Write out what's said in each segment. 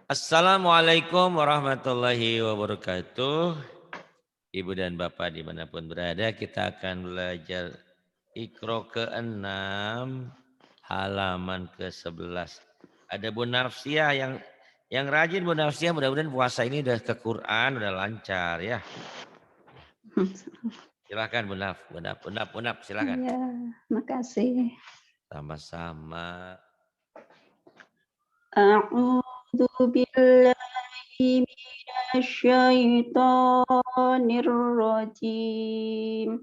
Assalamualaikum warahmatullahi wabarakatuh. Ibu dan Bapak dimanapun berada, kita akan belajar Iqra ke-6, halaman ke-11. Ada Bu Nafsiah yang rajin Bu Nafsiah, mudah-mudahan puasa ini udah ke Quran, udah lancar ya. Silakan Bu Naf, silakan. Ya, makasih. Sama-sama. A'udzu billahi minasyaitonir rajim.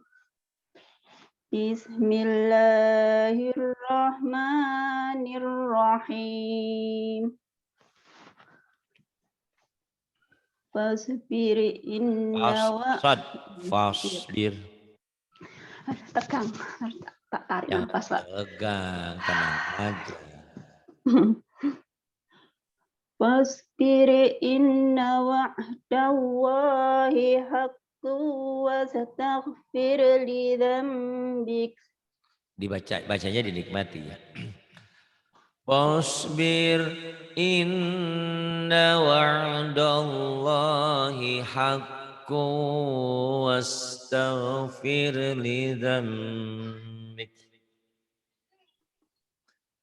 Bismillahirrahmanirrahim. Fasbir inna wa Fasbir. tegang. Tak tarik Jangan nafas, Pak. tegang, tenang aja. Fasbir inna wa'dallahi haqqu wastaghfir li dzambik. Bacanya dinikmati ya. Fasbir inna wa'dallahi haqqu wastaghfir li dzambik.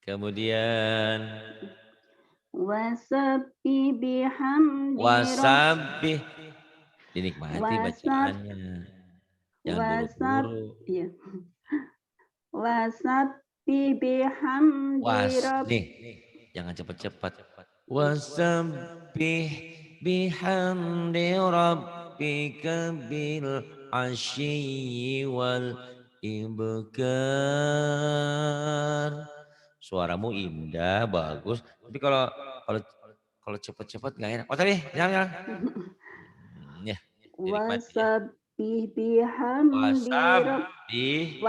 Kemudian Wasabbih bihamdi wasabbih, dinikmati bacaannya. Jangan buru-buru. Wasabbih bihamdi Nih, jangan cepat-cepat. Wasabbih bihamdi rabbika bil asyi wal ibkar. Suaramu indah, bagus. Tapi kalau cepat-cepat nggak enak. Oh tadi, jangan. Ya, dinikmati ya. Wasabbih bihamdi Wasabbih.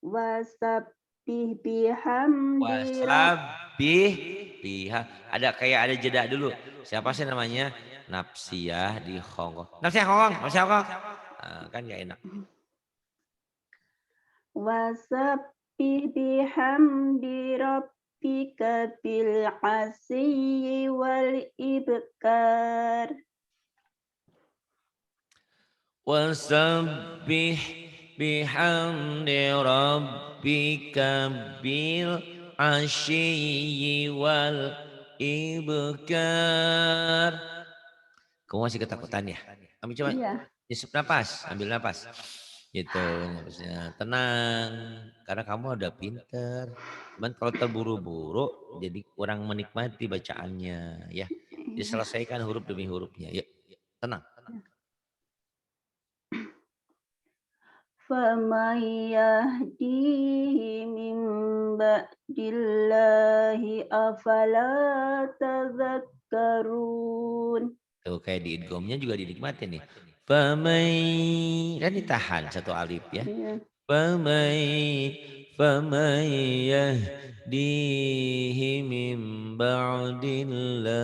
Wasabbih bihamdi Wasabbih biha. Ada jeda dulu. Siapa sih namanya? Nafsiah di Hongkong. Nafsiah Hongkong. Kan gak enak. Wasabbih bihamdi rabbika bil asyi wal ibkar. Wasabbih bihamdi rabbika bil asyi wal ibkar. Kamu masih ketakutan ya? Ambil coba. Yusuf napas, ambil napas. Gitu, napasnya tenang. Karena kamu udah pinter. Cuman kalau terburu-buru jadi kurang menikmati bacaannya. Ya, diselesaikan huruf demi hurufnya. Yuk, tenang. فَمَن يَهْدِيهِ مِن بَعْدِ اللَّهِ أَفَلَا تَذَكَّرُونَ. Tuh kayak di idghamnya juga dinikmatin nih. Famai kan ditahan satu alif ya. Famai yahdihi min ba'dillah.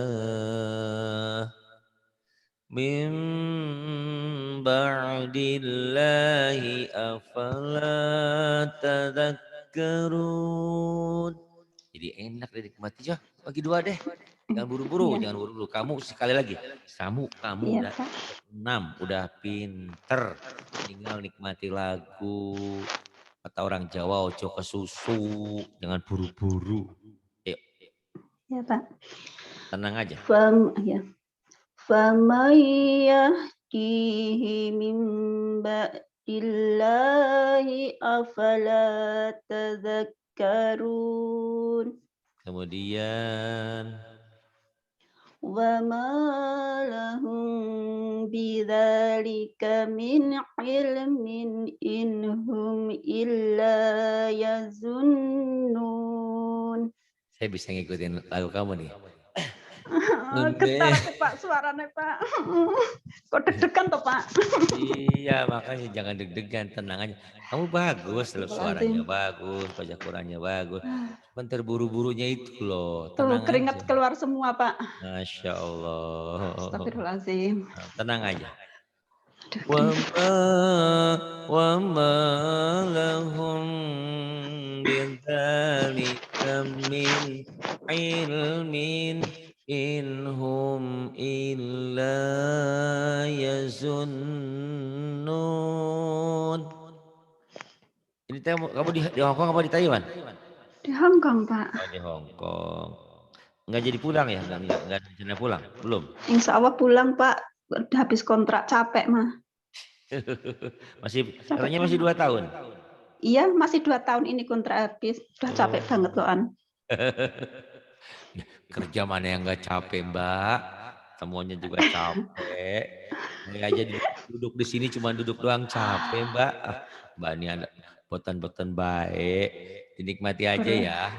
Min ba'dillahi afala tadhakkarun. Jadi enak dinikmati ya. Bagi dua deh. Jangan buru-buru. Kamu sekali lagi. Kamu udah 6, udah pinter. Tinggal nikmati lagu. Kata orang Jawa, ojo ke susu. Jangan buru-buru. Yuk. Ya Pak. Tenang aja. فَمَن يَهْدِيهِ مِن بَعْدِ اللَّهِ أَفَلَا تَذَكَّرُونَ. Kemudian وَمَا لَهُم بِذَلِكَ مِنْ عِلْمٍ إِنْ هُمْ إِلَّا يَظُنُّونَ. saya bisa ngikutin lagu kamu nih. Getar Pak suaranya Pak. Kok deg-degan toh Pak? Iya makanya jangan deg-degan, tenang aja. Kamu bagus loh, suaranya bagus, baca Qurannya bagus. Cuman terburu-burunya itu loh, tenang aja. Keringat keluar semua Pak. Masya Allah. Astagfirullahaladzim. Tenang aja. Wa ma lahum bidzalika min ilmin inhum illa yazunnun. Ini kamu di Hong Kong apa di Taiwan? Di Hong Kong, Pak. Oh, di Hong Kong. Enggak jadi pulang ya? Enggak rencana pulang? Belum? Insya Allah pulang, Pak. Udah habis kontrak, capek mah. Katanya masih 2 tahun. Iya, masih 2 tahun ini kontrak habis. Udah capek banget loh, An. Kerja mana yang enggak capek, Mbak? Semuanya juga capek. Saya aja duduk di sini cuma duduk doang capek, Mbak. Mbak ini ada botan-botan baik. Dinikmati aja ya.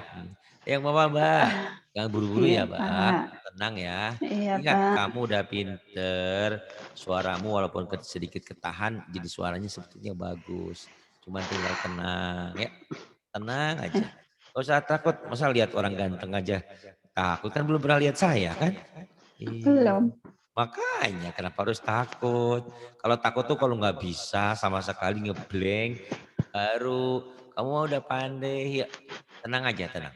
Yang Mama, Mbak. Jangan buru-buru ya, Mbak. Tenang ya. Iya, Ingat, Pak. kamu udah pinter. Suaramu walaupun sedikit ketahan, jadi suaranya sebetulnya bagus. Cuman tinggal tenang ya. Tenang aja. Gak usah takut. Masa lihat orang ganteng aja takut, kan belum pernah lihat saya kan? Belum. Makanya kenapa harus takut? Kalau takut tuh kalau nggak bisa sama sekali ngeblank, baru kamu udah pandai ya. Tenang aja, tenang.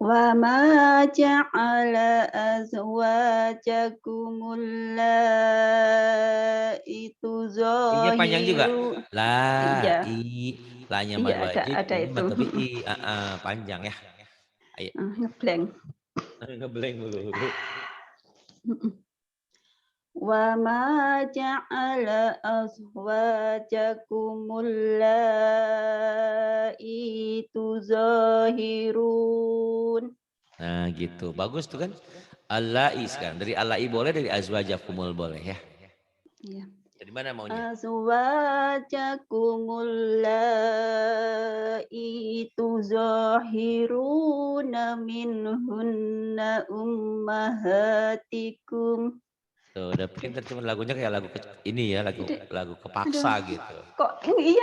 Wa ma ja'ala azwajakumul laitu Iya panjang juga. zahiru. La Iya. lanya Iya, madu wajib, ada ini itu. matabi panjang ya. Ayo. Ngeblank. Ngeblank dulu. Wa ma ja'ala azwajakumul laitu zahirun. Nah gitu, bagus tuh kan. Allai sekarang, dari allai boleh, dari azwajakumul boleh ya. Iya. Dari mana maunya? Azwajakumul laitu zahiruna minhunna ummahatikum. Tuh, udah pinter, cuman lagunya kayak lagu ini ya, lagu kepaksa gitu. Kok iya,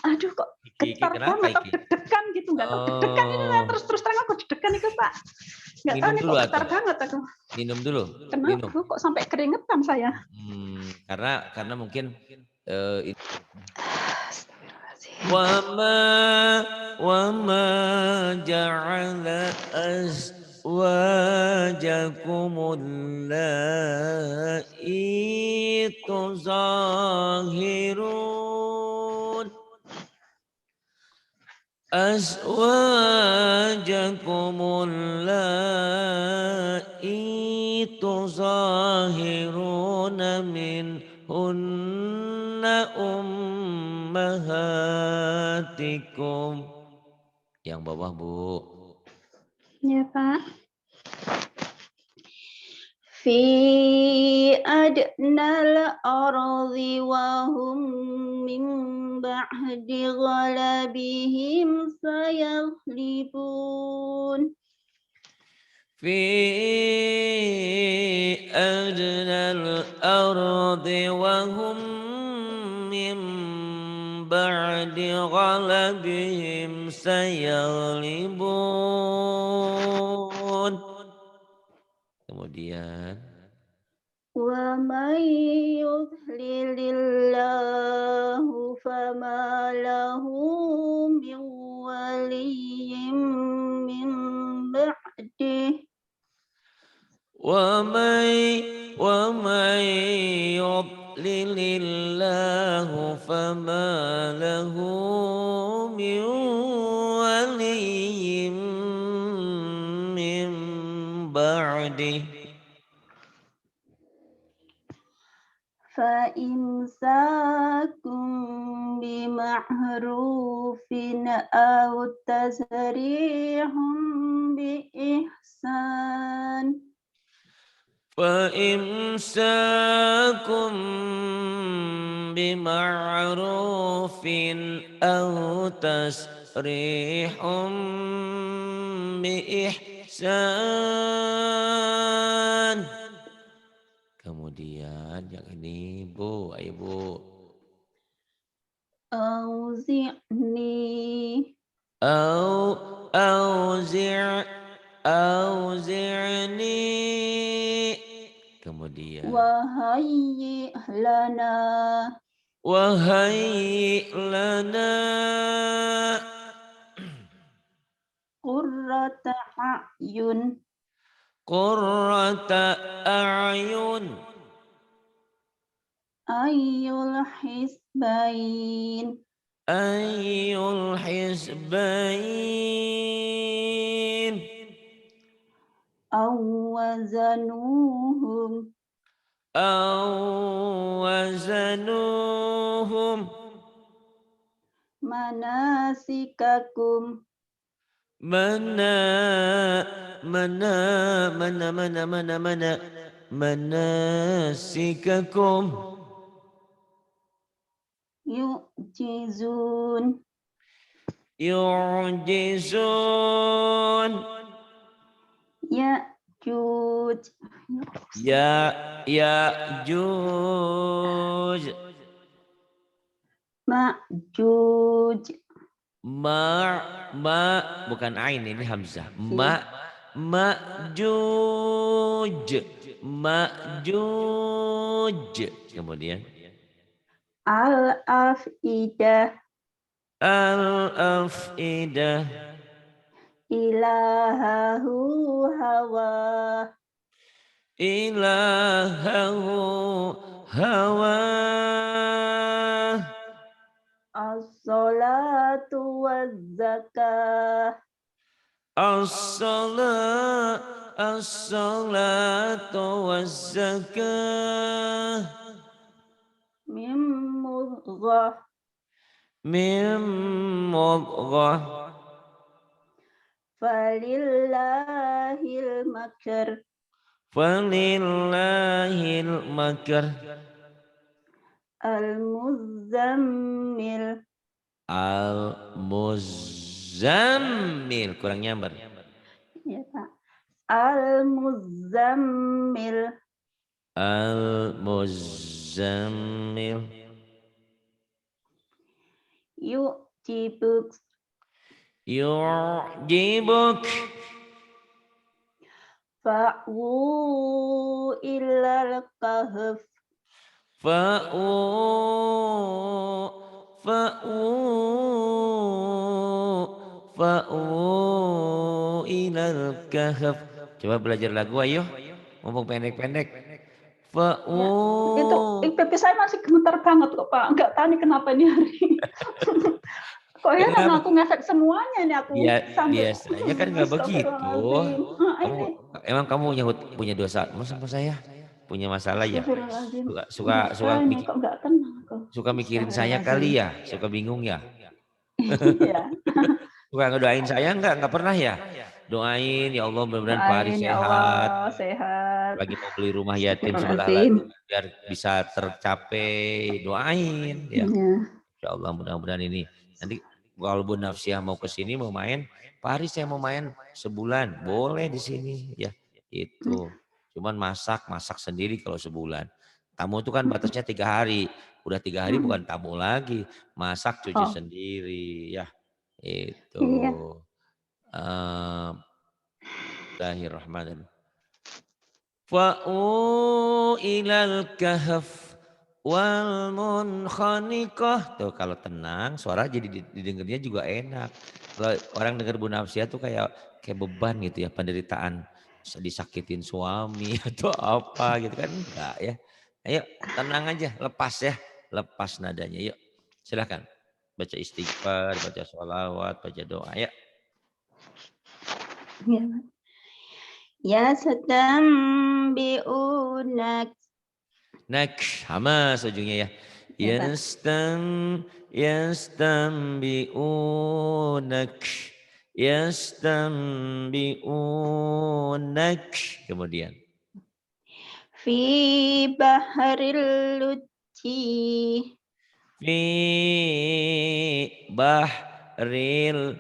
aduh kok getar banget, deg-degan gitu, nggak tahu deg-degan ini lah, terus terang aku deg-degan itu Pak. Nggak tahu nih kok getar banget aku. Minum dulu. Kenapa kok sampai keringetan saya? Karena mungkin wa ma ja'ala azwajakumul laitu zahirun azwajakumul laitu zahiruna minhunna ummahatikum. Yang bawah, Bu. Ya, Pak. Fi adnal ardi wa hum min ba'di ghalabihim sayaghlibun. Fi adnal ardi wa hum min ba'di ghalabihim sayaghlibun. Kemudian wa may yudhlilillahu fama lahu min waliyyin min ba'dih wa may yudlilillahu fama lahu min waliyyin min ba'dih. Fa imsakum bima'rufin aw tasrihum bi ihsan. Fa imsakum bima'rufin aw tasrihum bi ihsan. Kemudian yang ini Bu, ayo Bu. Auzi'ni auzi'ni. Kemudian wahayyi lana qurrata a'yun. Qurrata a'yun. Ayyul hisbain. Ayyul hisbain. Awwazanuhum. Awazanuhum. Manasikakum. Manasikakum. Yu'jizun. Yu'jizun. Ya'juj. Ya'juj. Ma'juj. Bukan ain, ini hamzah. Ma'juj. Ma'juj. Kemudian Al-afidah. al-afidah. Ilahahu hawa. Ilahahu hawa. As-salatu waz-zakah. As-salatu waz-zakah. Mim mudghah. Mim mudghah. Falillahil makr. Falillahil makr. Al-muzammil. Al-muzammil. Kurang nyamber. Ya, Pak. Al-muzammil. Al-muzammil. Yu'jibuk. Yu'jibuk. Fa'wu illal kahf. Fa'u ilal kahf. Coba belajar lagu ayo. Ngomong pendek-pendek. Ya, itu pipi saya masih gemetar banget kok Pak. Enggak tahu nih kenapa nih hari. Kok heran aku ngefek semuanya nih aku. Biasanya kan nggak begitu. Emang kamu punya dosa sama saya? Punya masalah ya? Suka mikirin saya kali ya? Suka bingung ya? Suka ngedoain saya nggak pernah ya? Doain ya Allah mudah-mudahan Pak Ari sehat. Lagi mau beli rumah yatim sebelah lagi biar bisa tercapai. Doain ya. Ya Allah mudah-mudahan ini. Nanti kalau Bu Nafsiah mau ke sini mau main, Pak Ari saya mau main sebulan, boleh di sini ya. Itu. Cuman masak sendiri kalau sebulan. Tamu itu kan batasnya 3 hari. Udah 3 hari bukan tamu lagi. Masak cuci sendiri ya. Itu. Bismillahirrahmanirrahim. Fa'u ilal kahf wal munkhaniqah. Tuh kalau tenang suara jadi didengarnya juga enak. Kalau orang dengar Bu Nafsiah tuh kayak beban gitu ya, penderitaan disakitin suami atau apa gitu kan, enggak ya. Ayo tenang aja, lepas ya, lepas nadanya. Yuk silakan baca istighfar, baca sholawat, baca doa ya. Ya sedang biunak. Hamas ujungnya ya. Yastambi'unak. Kemudian. Fi baharil lujji. Fi bahril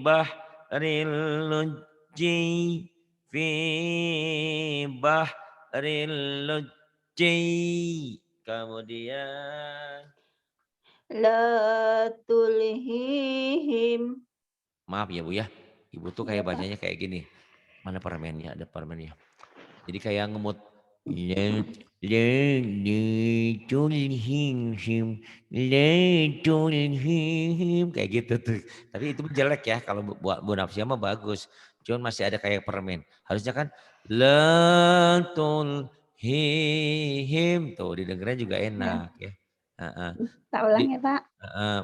bahril lujji. Fi bahril lujji. Kemudian. La tulhihim. Maaf ya Bu ya. Ibu tuh kayak bacanya kayak gini. Mana permennya? Ada permennya. Jadi kayak ngemut La tulhihim la tulhihim kayak gitu tuh. Tapi itu jelek ya kalau buat Bu Nafsia mah bagus. Cuman masih ada kayak permen. Harusnya kan la tulhihim tuh didengarnya juga Ya, enak ya. Heeh. tak ulang ya Pak.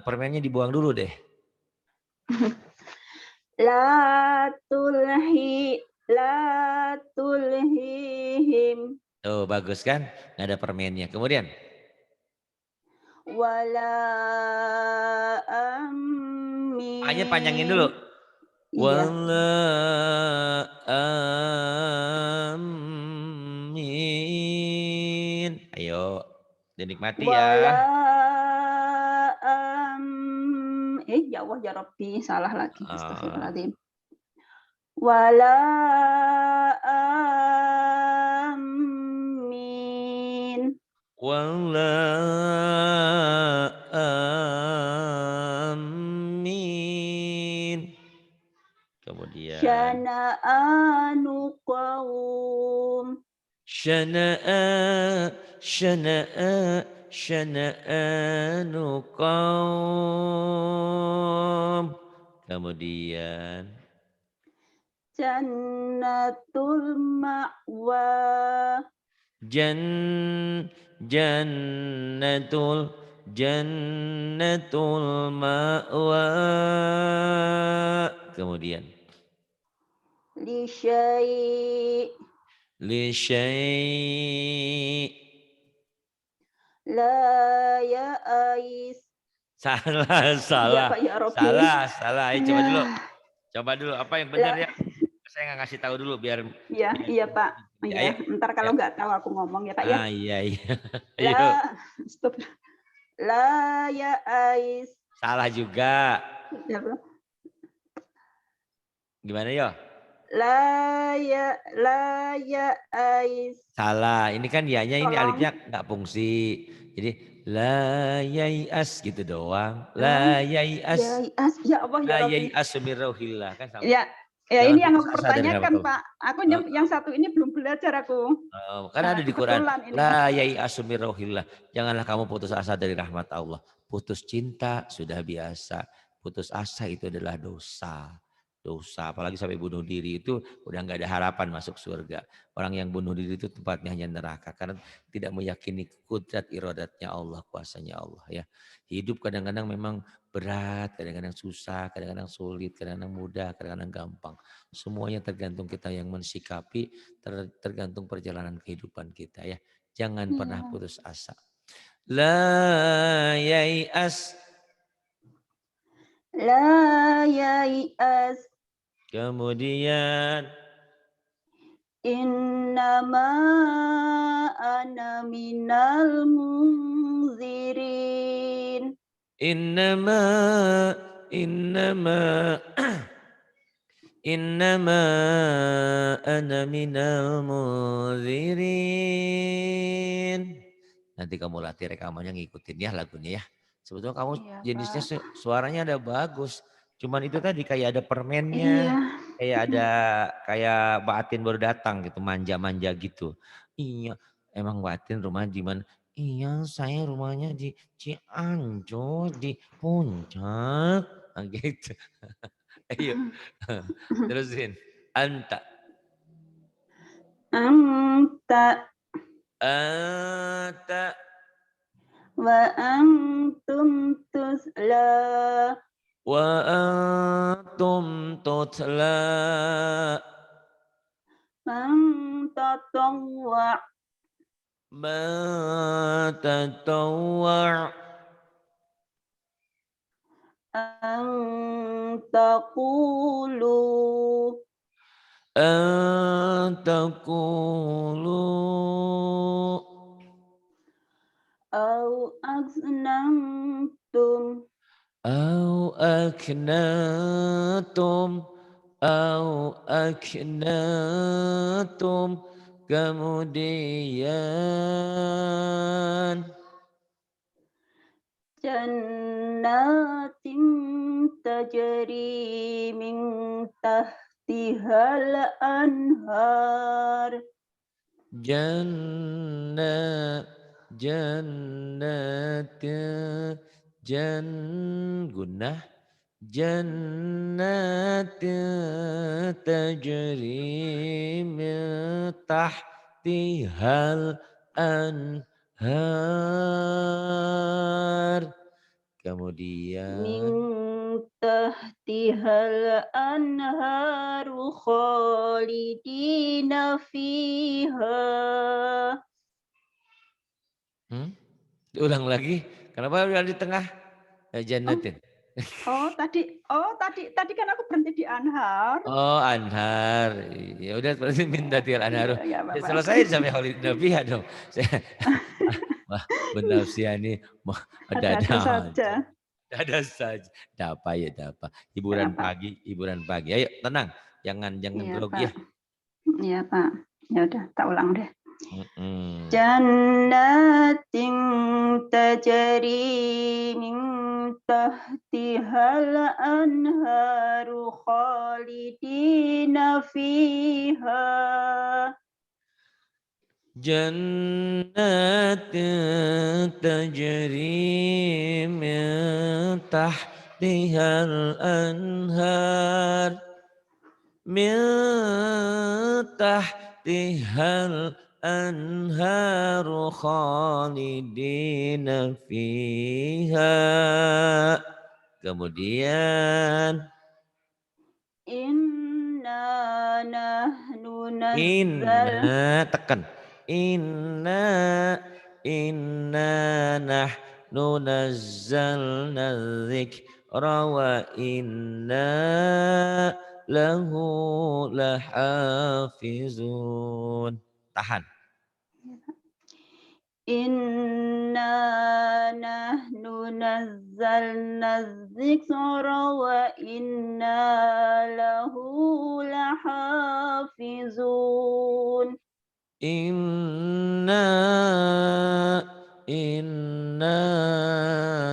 Permennya dibuang dulu deh. La tulhihim. Tuh bagus kan? Nggak ada permennya. Kemudian. Wala A-nya panjangin dulu. amin. Iya. Wala amin. Ayo, dinikmati Wala ya. ya Allah ya Rabbi, salah lagi. Uh, Astagfirullahaladzim. Wala amin. wala amin. Kemudian. Syana'anu qaum. Syana'a, syana'a, syana'anu qaum. Kemudian. Jannatul ma'wa. Jan, jannatul, jannatul ma'wa. Kemudian. Li syai' Li syai'. la ya'ais. Salah, Ya salah, Pak ya Rabbi. salah. Ayo coba dulu. Ya. Coba dulu apa yang benar La, ya? Saya nggak ngasih tahu dulu biar biar iya Pak. ya, Iya, ayo. ntar Ayo. kalau nggak tahu aku ngomong ya Pak ya. Iya. Ayo. La, stop. La ya'ais. Salah juga. Ya, Pak. Gimana yo? La ya'ais. Salah. Ini kan ya-nya ini Tolong. alifnya nggak fungsi. Jadi la yai'as gitu doang. La La yai'as. ya'ais. Ya Allah ya La Rabbi. yai'as min rauhillah kan sama. Ya, ya Jangan ini yang putus aku asa dari rahmat pertanyakan Allah. Pak. Aku yang satu ini belum belajar aku. Kan Nah, ada di Quran. kebetulan ini. La yai'asu min rauhillah. Janganlah kamu putus asa dari rahmat Allah. Putus cinta sudah biasa. Putus asa itu adalah dosa. Dosa, apalagi sampai bunuh diri itu udah nggak ada harapan masuk surga. Orang yang bunuh diri itu tempatnya hanya neraka karena tidak meyakini kudrat iradatnya Allah, kuasanya Allah ya. Hidup kadang-kadang memang berat, kadang-kadang susah, kadang-kadang sulit, kadang-kadang mudah, kadang-kadang gampang. Semuanya tergantung kita yang mensikapi, tergantung perjalanan kehidupan kita ya. Jangan pernah Ya. putus asa. La yai'as. La yai'as. Kemudian. Innama ana minal munzirin. Innama, innama, innama ana minal munzirin. Nanti kamu latih rekamannya ngikutin ya lagunya ya. Sebetulnya kamu Iya, jenisnya Pak. suaranya ada bagus. Cuman itu tadi kayak ada permennya. Iya. Kayak ada kayak Batin baru datang gitu manja-manja gitu. Iya emang Batin rumah di mana? Iya saya rumahnya di Cianjur di Puncak. Nah, gitu. Ayo terusin. Anta. Anta Anta. wa antum tusla. Wa antum tutla. Man tatawwa. Ma tatawwa'. An taqulu. An taqulu. Au aznantum. Au aknatum. Au aknatum. Kemudian. Jannatin tajri min tahtihal anhar. Jannat gunnah jannat tajri min tahtihal anhar. Min Kemudian tahtihal anharu khalidina fiha. Ulang lagi. Kenapa udah di tengah? Jannatin. Tadi kan aku berhenti di anhar. Oh, anhar. Ya udah berarti min tahtihal anharu. Iya, Ya, apa-apa. selesai sampai khalidina fiha dong. Wah, benafsiani ada-ada Ada-ada aja. saja. Ada saja. Dapa ya dapa. Ya, Hiburan Pak. pagi, hiburan pagi. Ayo tenang. Jangan Iya, grogi Pak. ya. Iya, Pak. Ya udah, tak ulang deh. Mm-mm. Jannatin tajri min tahtihal anharu khalidina fiha. جنات تجري من تحتها الأنهار من تحتها الأنهار خالدين فيها. Kemudian Inna nahnu nazzal. tekan inna nahnu nazzalna dzikra wa inna lahu lahafizun. Tahan. Inna nahnu nazzalna dzikra wa inna lahu lahafizun. Inna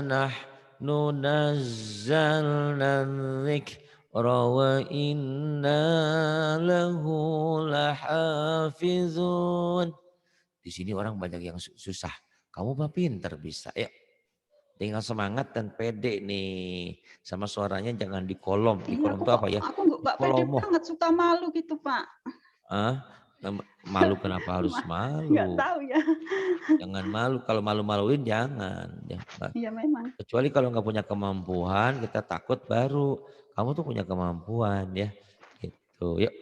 nahnu nazzalna dzikra wa inna lahu lahafizun. Di sini orang banyak yang susah. Kamu mah pinter bisa. Ayo, tinggal semangat dan pede nih. Sama suaranya jangan di kolom. Di Iya, kolom itu apa ya? aku Di nggak pede kolomo. banget, suka malu gitu, Pak. Ah, malu kenapa harus Nggak malu? tahu ya. Jangan malu. Kalau malu-maluin jangan. Ya, Iya memang. kecuali kalau nggak punya kemampuan, kita takut baru. Kamu tuh punya kemampuan ya. Gitu. Yuk,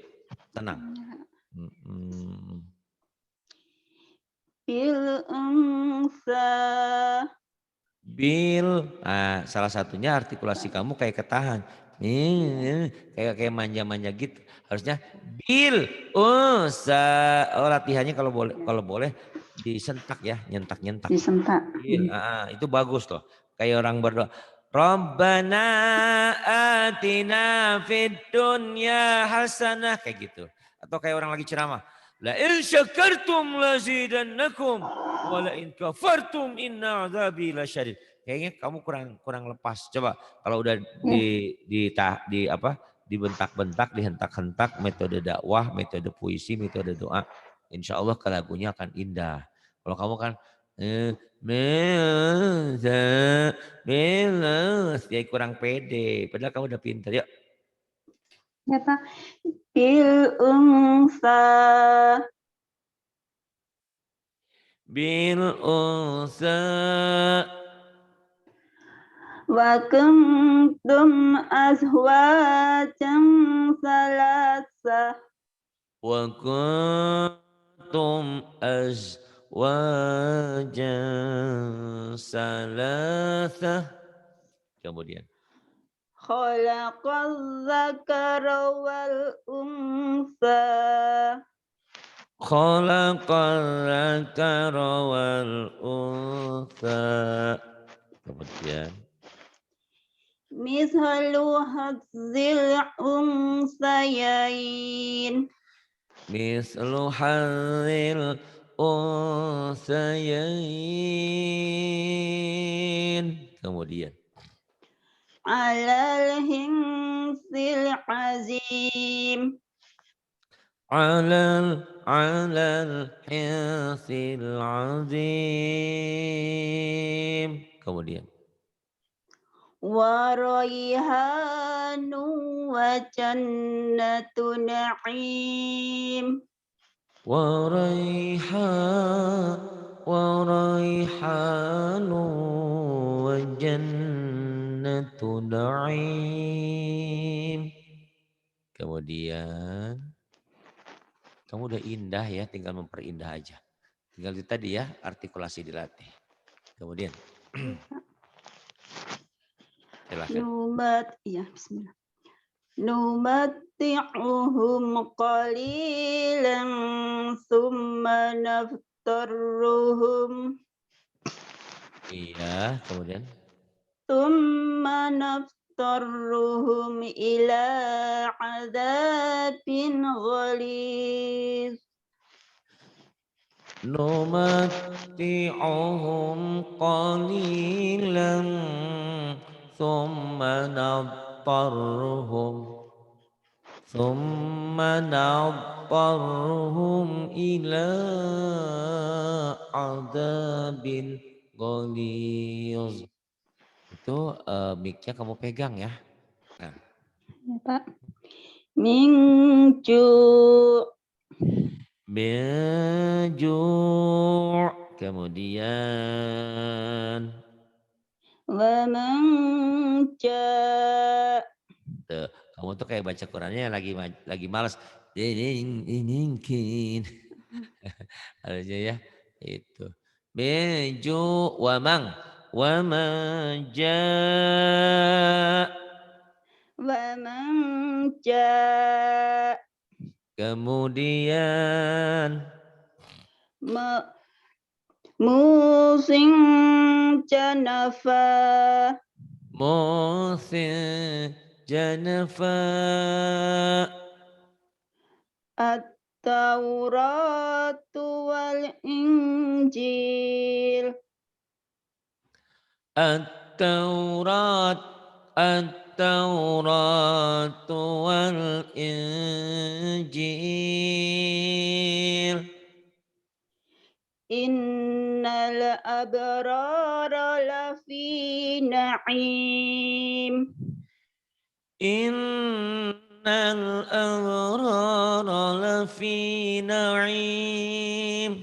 tenang. Bil unsa. Salah satunya artikulasi kamu kayak ketahan. Kayak manja-manja gitu. Harusnya bil unsa. Oh, latihannya kalau boleh disentak ya, nyentak-nyentak. Disentak. Itu bagus loh. Kayak orang berdoa. Rabbana atina fid dunya hasanah kayak gitu. Atau kayak orang lagi ceramah. La in syakartum lazidannakum wa la in kafartum inna adzabi lasyadid. Kayaknya kamu kurang lepas. Coba kalau udah dibentak-bentak, dihentak-hentak metode dakwah, metode puisi, metode doa, insya Allah ke lagunya akan indah. Kalau kamu kan ya kurang pede. Padahal kamu udah pintar. Yuk. Ya, Pak. Bil unsa. Bil unsa. Wa kuntum azwajan salasa. Wa kuntum azwajan salasa. Kemudian. Khalaqal dzakara wal unsa. Khalaqal dzakara wal unsa. Kemudian. Mishalu hadzil unsayain. Mislu hadzil unsayain. Kemudian. Alal hinsil azim. Alal على الحرث العظيم. Kemudian. وريحان وجنة نعيم وريحان وجنة نعيم. Kemudian kamu udah indah ya, tinggal memperindah aja. Tinggal itu tadi ya, artikulasi dilatih. Kemudian silakan. Ya, bismillah. Numatti'uhum qalilan thumma naftarruhum Iya, kemudian. thumma naftarruhum ila adzabin ghalidh. نمتعهم قليلا ثم نضطرهم إلى عذاب غليظ. Itu mic-nya kamu pegang ya. Nah. Ya, Pak. Minju. Biju'. Kemudian. Wa man Tuh, kamu tuh kayak baca Qurannya lagi malas. Mungkin. Harusnya ya. Itu. Biju wamang. Wamanja. Kemudian. Musim janafa. Musim janafa. At-Tauratu wal Injil. At-Taurat wal Injil. Innal abrara lafi na'im. Innal abrara lafi na'im.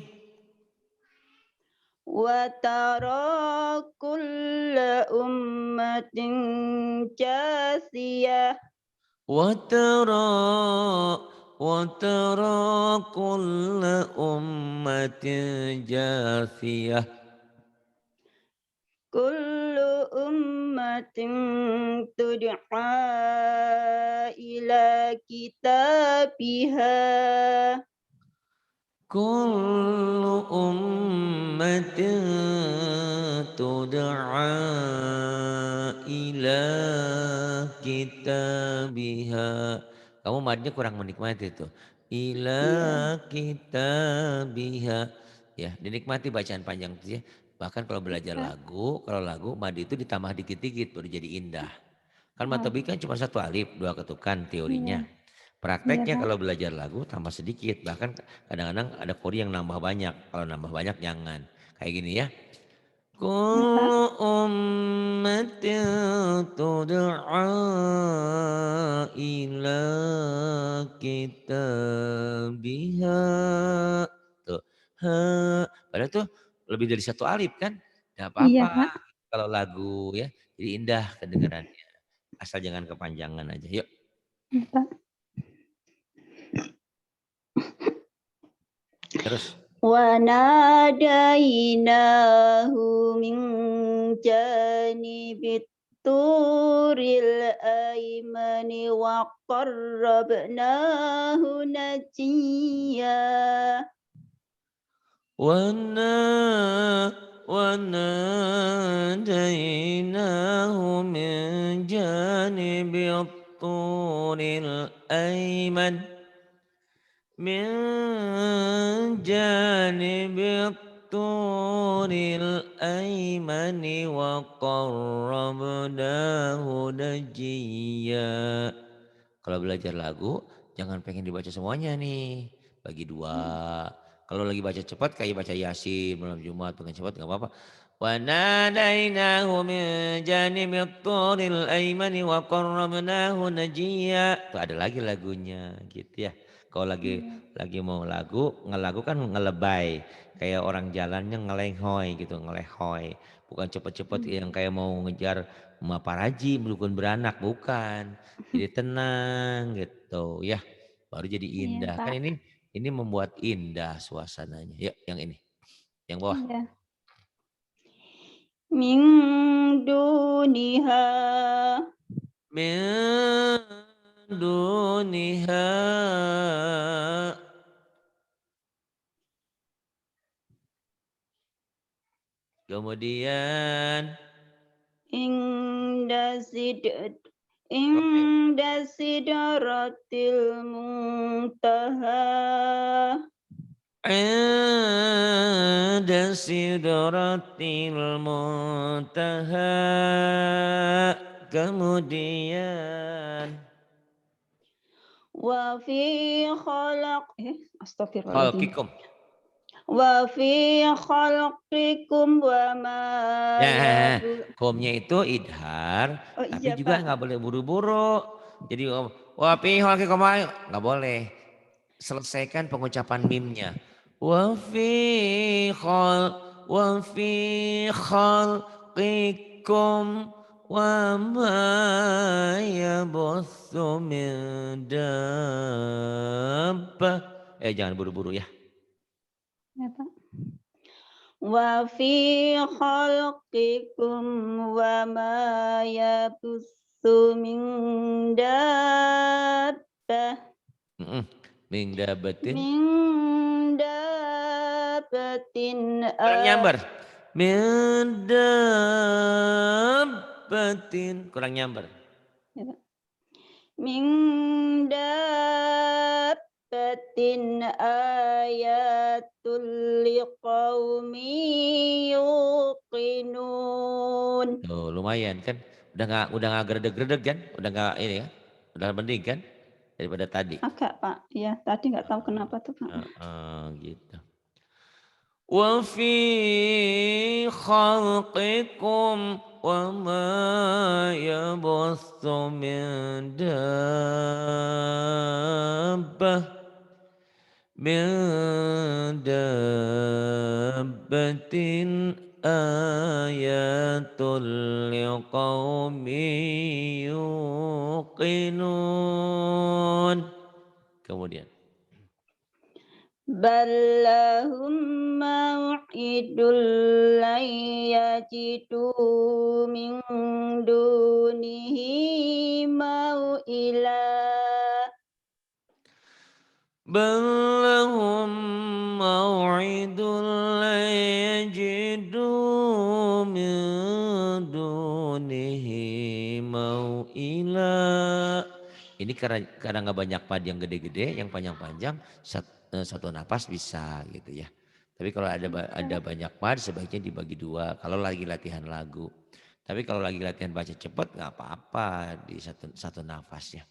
Wa tara kulla ummatin jasiyah. وترى كل أمة جاثية. Kullu ummatin tud'a ila kitabiha. Kullu ummatin tud'a ila kitabiha. Kamu madnya kurang menikmati itu. Ila kitabiha. Ya, dinikmati bacaan panjang itu ya. Bahkan kalau belajar lagu, kalau lagu mad itu ditambah dikit-dikit baru jadi indah. Kan matobi kan cuma satu alif, dua ketukan teorinya. Prakteknya kalau belajar lagu tambah sedikit. Bahkan kadang-kadang ada kori yang nambah banyak. Kalau nambah banyak jangan. Kayak gini ya. Kullu ummatin tud'a ila kitabiha. Tuh. Ha. Padahal tuh lebih dari satu alif kan. Gak apa-apa kalau lagu ya. Jadi indah kedengarannya. Asal jangan kepanjangan aja. Yuk. Terus. Wa nadainahu min janibit turil aimani wa qarrabnahu najiya. وناديناه من جانب الطور الأيمن من جانب الطور الأيمن وقربناه نجيا. Kalau belajar lagu jangan pengen dibaca semuanya nih. bagi 2. Kalau lagi baca cepat kayak baca Yasin malam Jumat dengan cepat nggak apa-apa. Wa nadainahu min janibit turil aimani wa qarrabnahu najiya. Tuh ada lagi lagunya gitu ya. Kalau lagi mau ngelagu kan ngelebay. Kayak orang jalannya ngelehoi gitu, ngelehoi. Bukan cepet-cepet yang kayak mau ngejar paparazi, dukun beranak, bukan. Jadi tenang gitu ya. Baru jadi Iya, indah. Kan Pak. ini membuat indah suasananya. Yuk yang ini. Yang bawah. Iya. Min duniha. Min duniha. Kemudian. Inda sid Oke. Inda sidratil muntaha. Inda sidratil muntaha. Kemudian. Wa fi astagfirullahaladzim. Khalqikum. Wa fi khalqikum wa ma Ya, yabul. komnya itu idhar, Oh tapi iya, juga Pak. nggak boleh buru-buru. Jadi wafi khalqikum nggak boleh. Selesaikan pengucapan mimnya. Wafi wafi khalqikum wa ma yabuthu min dabbah. Jangan buru-buru ya. Ya, Pak. Wa fi khalqikum wa ma yabussu min dabbah. Min dabbatin. Min dabbatin. Kurang nyamber. Min dabbatin. Kurang nyamber. Min dabbatin ayatul liqaumi yuqinun. Tuh, lumayan kan. Udah nggak gredeg-gredeg kan? Udah nggak ini ya. Udah mending kan daripada tadi. Agak, Pak. Ya, tadi nggak tahu kenapa tuh, Pak. Gitu. Wa fi khalqikum wa ma yabuthu min dabbah min dabbatin ayatul liqaumi yuqinun. Kemudian. Ballahum mau'idul lan yajidu min dunihi mau'ila. Ballahum mau'idul lan yajidu min dunihi mau'ila. Ini karena nggak banyak pad yang gede-gede, yang panjang-panjang, satu napas bisa gitu ya. Tapi kalau ada banyak pad sebaiknya dibagi 2 kalau lagi latihan lagu. Tapi kalau lagi latihan baca cepat nggak apa-apa di satu nafasnya.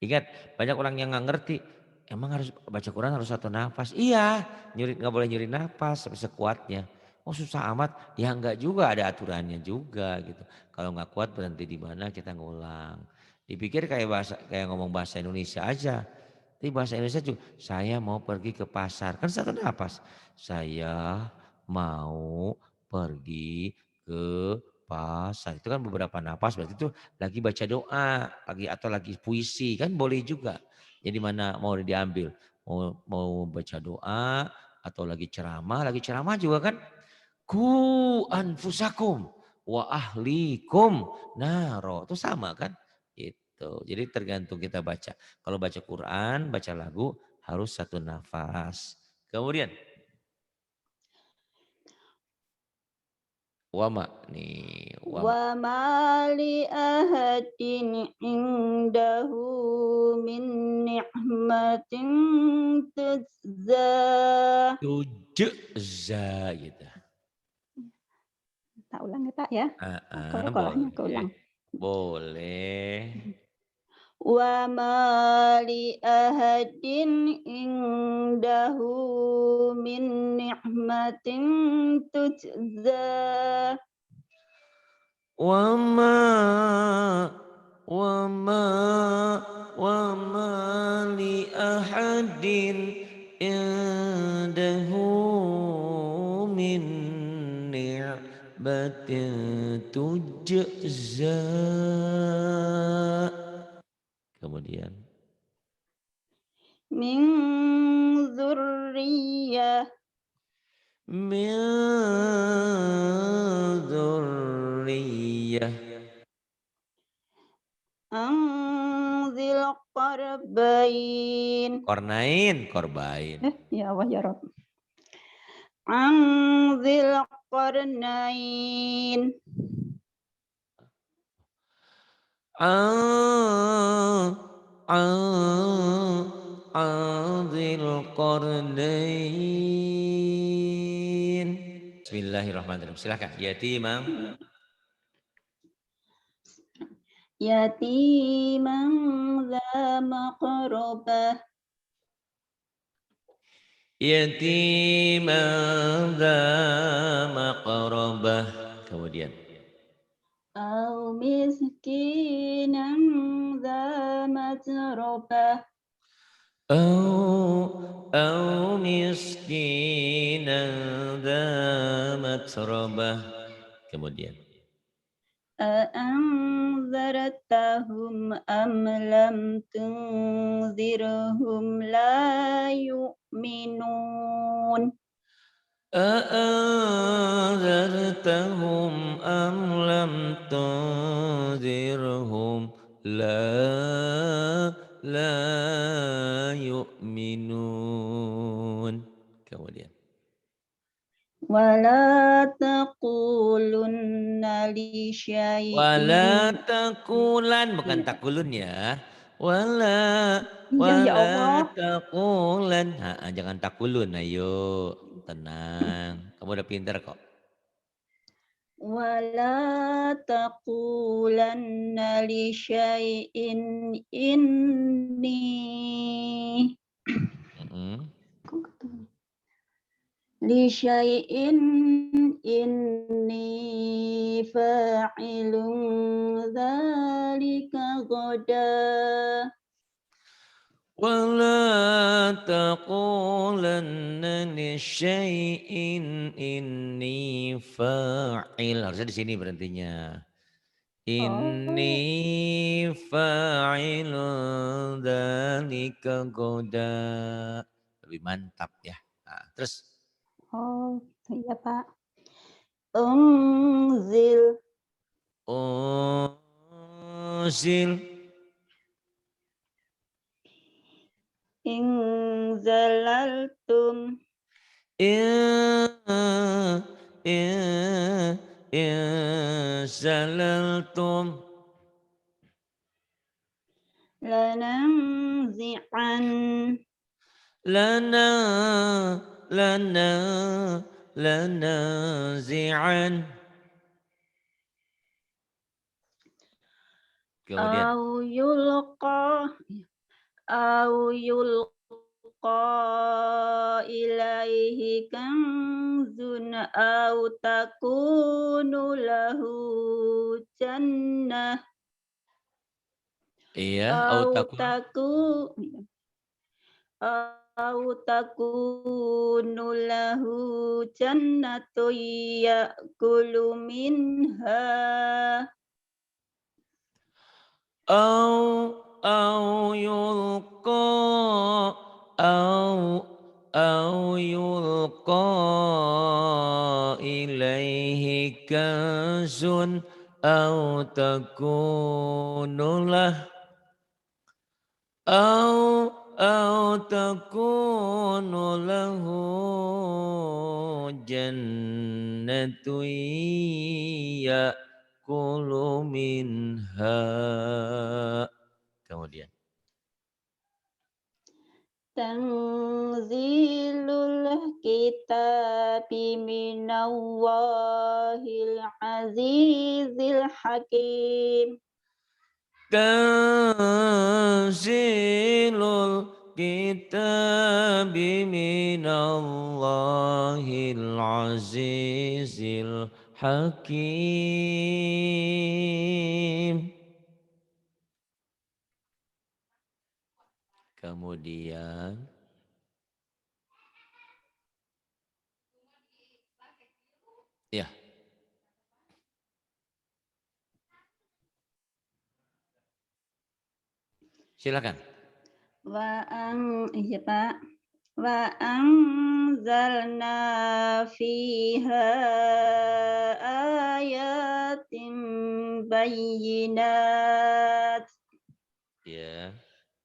Ingat banyak orang yang nggak ngerti. Emang harus baca Quran harus satu nafas? Iya, nggak boleh nyuri nafas sekuatnya. Oh susah amat? Ya enggak juga ada aturannya juga gitu. Kalau nggak kuat berhenti di mana kita ngulang. Dipikir kayak ngomong bahasa Indonesia aja. Tapi bahasa Indonesia juga saya mau pergi ke pasar. Kan satu nafas. Saya mau pergi ke pasar. Itu kan beberapa nafas berarti itu lagi baca doa, atau lagi puisi kan boleh juga. Jadi mana mau diambil? Mau baca doa atau lagi ceramah juga kan ku anfusakum wa ahlikum naro. Itu sama kan? Itu. Jadi tergantung kita baca. Kalau baca Quran, baca lagu harus satu nafas. Kemudian wama nih wama. Wa ma li ahadin indahu min ni'matin tujza. Tujza gitu. Tak ulang ya, Pak ya. Kalau Boleh. ulang. Boleh. wa ma li ahadin indahu min ni'matin tujza wa ma li ahadin indahu min ni'matin tujza. Kemudian min dzurriyyah min dzurriyyah anzil qarbain korbain ya Allah ya Rabb anzil qarnain anzil qarnain. Bismillahirrahmanirrahim. Silakan. Yatimam yatiman dza maqrabah yatiman dza maqrabah. Kemudian au miskinan dza matrabah au miskinan dza matrabah. Kemudian أأنذرتهم أم لم تنذرهم لا يؤمنون أأنذرتهم أم لم تنذرهم لا yu'minun. Kemudian ولا تقولن لشيء wala takulan, bukan takulun ya. Wala iya ya Allah takulan. Jangan takulun, ayo tenang. Kamu udah pintar kok. ولا تقولن لشيء إني لشيء إني فاعل ذلك غدا Wala taqulanna li syai'in inni fa'il. Harusnya di sini berhentinya. Inni fa'ilun dzalika goda. Lebih mantap ya. Nah, terus. Oh iya Pak. Unzil. Unzil. In zalaltum zalaltum lananzi'an lanazi'an. Kemudian au yulqa ilaihi kanzun au takunu lahu jannah iya au takunu lahu jannatu ya'kulu minha au yulqa ilaihi kanzun au takunulah au takunu lahu jannatu ya'kulu minha. Kemudian Tanzilul kitabi minallahil azizil hakim. minallahil azizil hakim. Kemudian ya. Silakan. Iya Pak. Wa anzalna fiha ayatin bayyinat. Ya.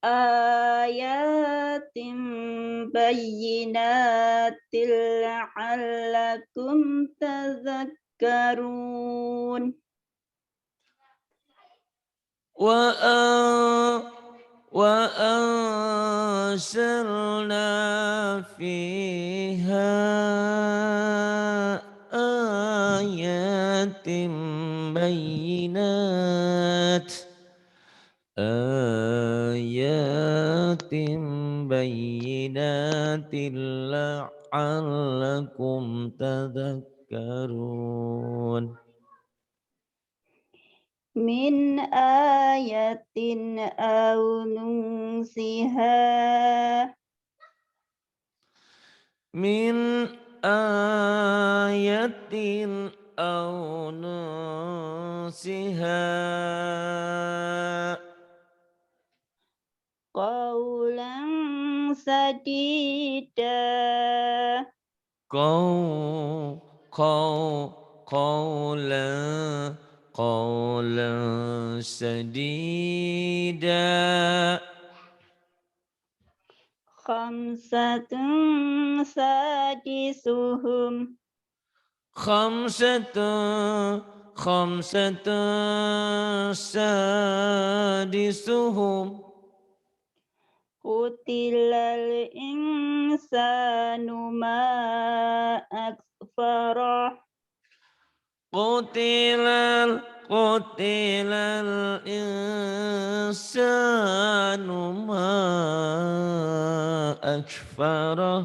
Ayatin bayyinatil la'allakum tadhakkarun. وأنزلنا فيها آيات بينات لعلكم تذكرون Min ayatin aw nunsiha. Min ayatin aw nunsiha Qawlan sadida. قولا سديدا Khamsatun sadisuhum. خمسة سادسهم Qutilal insanu ma akfarah. قتل الإنسان ما أكفره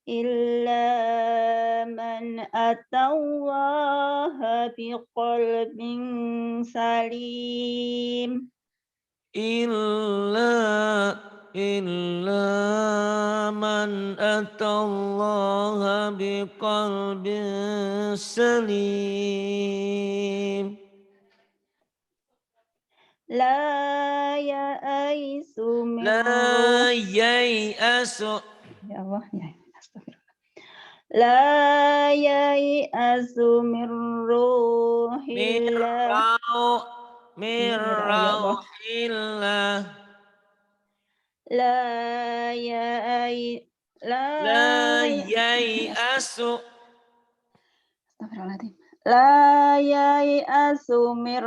Illa man atallaha biqalbin salim. إلا من أتى الله بقلب سليم La ya'aisu min لا ييأس Ya Allah, ya. Astagfirullah. La yai'asu min من ruhillah. Ya Allah. روح الله La yai لا la ييأس Astagfirullahaladzim. La yai'asu min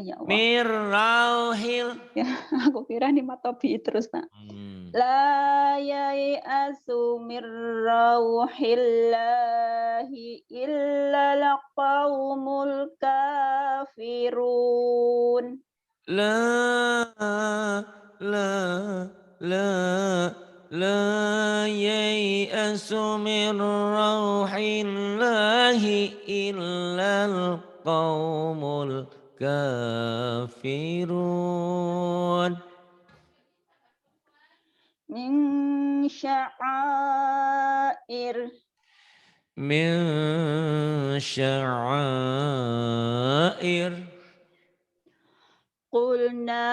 Ya Allah. من روح Ya, aku kira nih matobi terus, Nak. La yai'asu min rauhillahi illa laqaumul kafirun. لا ييأس من روح الله إلا القوم الكافرون Min sya'air. من شعائر Qulna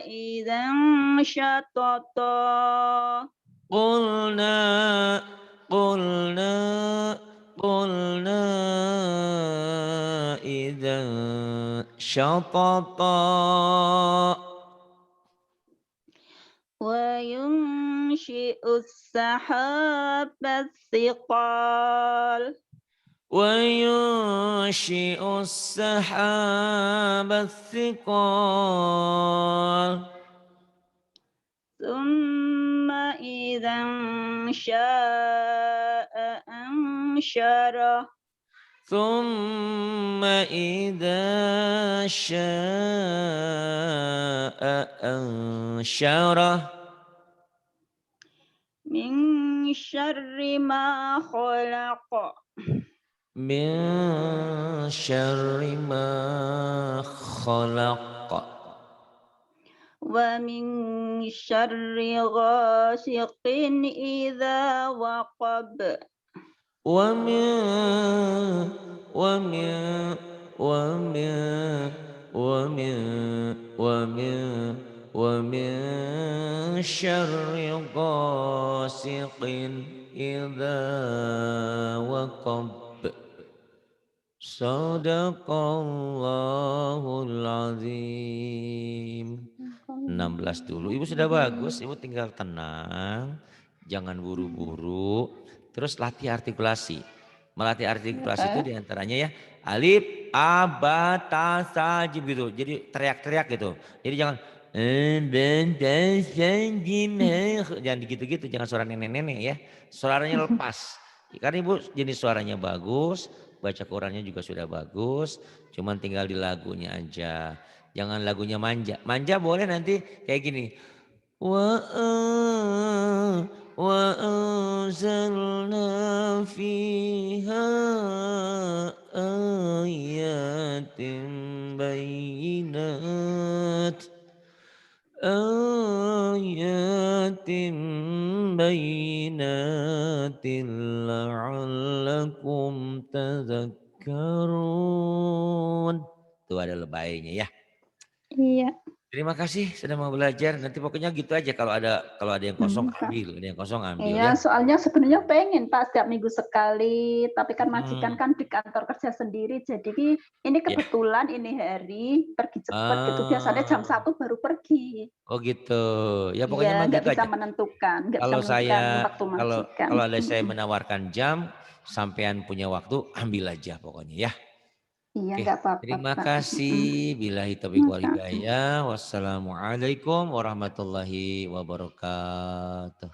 idzan syatata. قلنا إذا شططا وينشئ السحاب الثقال. وينشئ السحاب الثقال ثم إذا انشاء أنشره. Thumma idza syaa ansyarah. Min syarri ma khalaq. Min syarri ma khalaq. Wa min syarri ghasiqin idza waqab. Wa min wa min wa min wa min wa min wa min syarri ghasiqin idza waqab. Sadaqallahul azim. 16 dulu. Ibu sudah bagus, Ibu tinggal tenang, jangan buru-buru. Terus latih artikulasi. Melatih artikulasi itu diantaranya ya alif, a, ba, ta, sa, jim gitu. Jadi teriak-teriak gitu. Jadi jangan jangan gitu-gitu, jangan suara nenek-nenek ya. Suaranya lepas. Karena Ibu jenis suaranya bagus, baca Qurannya juga sudah bagus, cuman tinggal di lagunya aja. Jangan lagunya manja. Manja boleh nanti kayak gini. Wa anzalna fiha ayatin bayyinat. Ayatin bayyinatin la'allakum tadhakkarun. Itu ada lebaynya ya. Iya. Terima kasih sudah mau belajar. Nanti pokoknya gitu aja kalau ada yang kosong ambil, ada yang kosong ambil iya, ya. soalnya sebenarnya pengen Pak setiap minggu sekali, tapi kan majikan kan di kantor kerja sendiri, jadi ini kebetulan ini hari pergi cepat gitu. Biasanya jam 1 baru pergi. Oh gitu. Ya pokoknya mah nggak gitu bisa aja. menentukan, nggak bisa Kalau menentukan saya waktu majikan. kalau ada saya menawarkan jam, sampean punya waktu ambil aja pokoknya ya. Iya, Oke, nggak apa-apa terima Pak. kasih. Billahi taufiq wal hidayah. Wassalamualaikum warahmatullahi wabarakatuh.